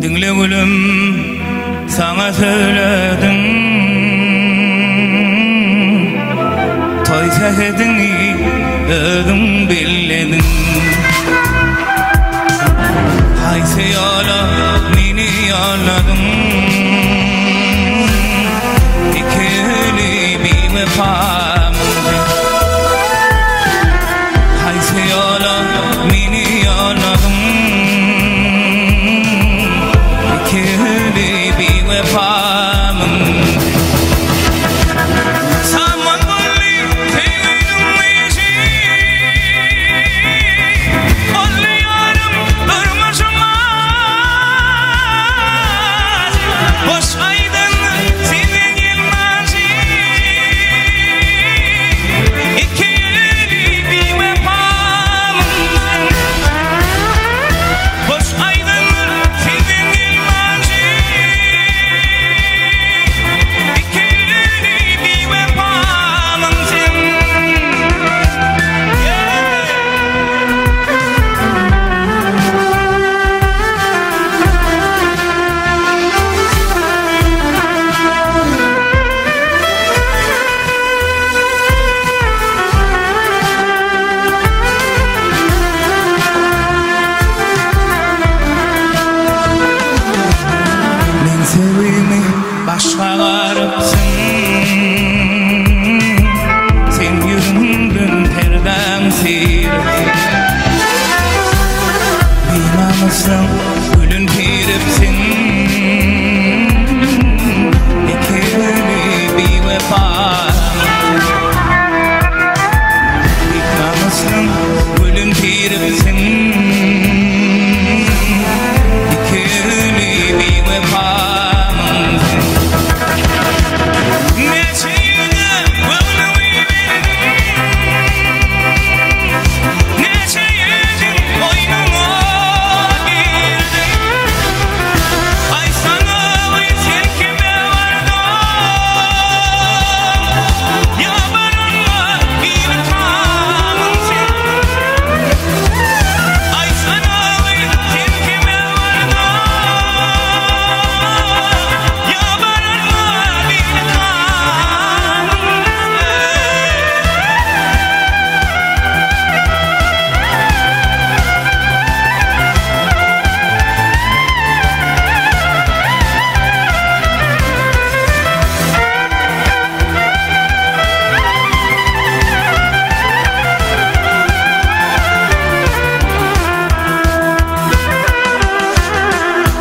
Dinle gülüm, sana söyledim, toy sehedini özüm billedin. Hayse yala meni yaladım, ikili bir vefamdı. Hayse yala meni yaladım, ikili bir vefamdı. Başka garipsin, sen yüzünden terden seyirsin. Bilmemezsin, gülün piripsin, ikili bir vefamsın. Bilmemezsin, gülün piripsin, ikili bir vefamsın.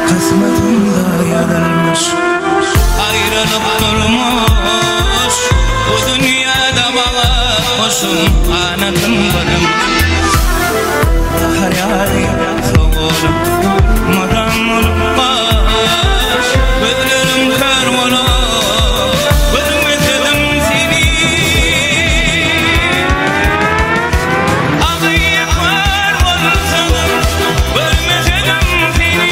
Kısmetinde yazılmış, ayrılıp durmuş, bu dünyada bana hoşum anatım varım. Hayali soğulup, madam olup baş, gözlerim kör olup, görmedim seni. Ağıyıklar olsam, görmedim seni.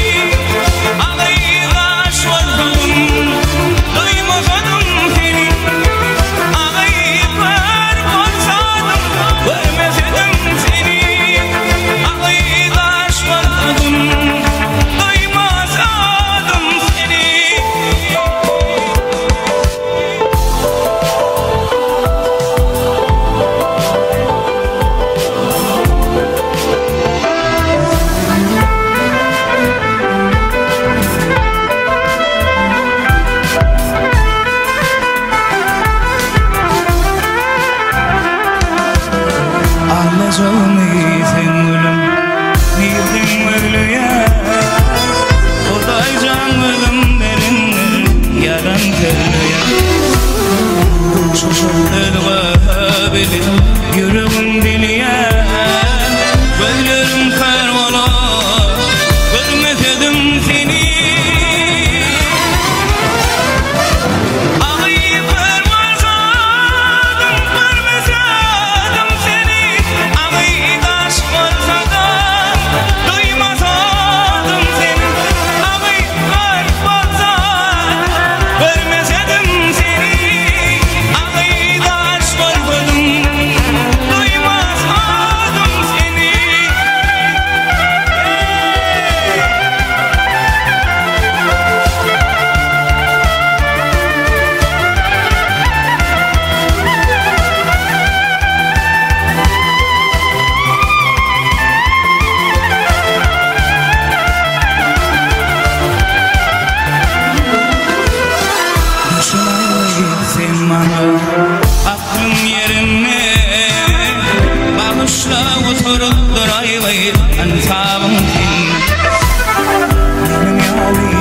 Ağlayacağımı sen gülüm, niyetin öyleye, odaycan gülüm derindir, yalan köylüye. Şaşırdığı bilir, yüreğim diliye, gözlerim kör olup, görmedim seni. Ağlayıp görmezdim, görmezdim başla oturup durayım, ansabım sen. Benim yarim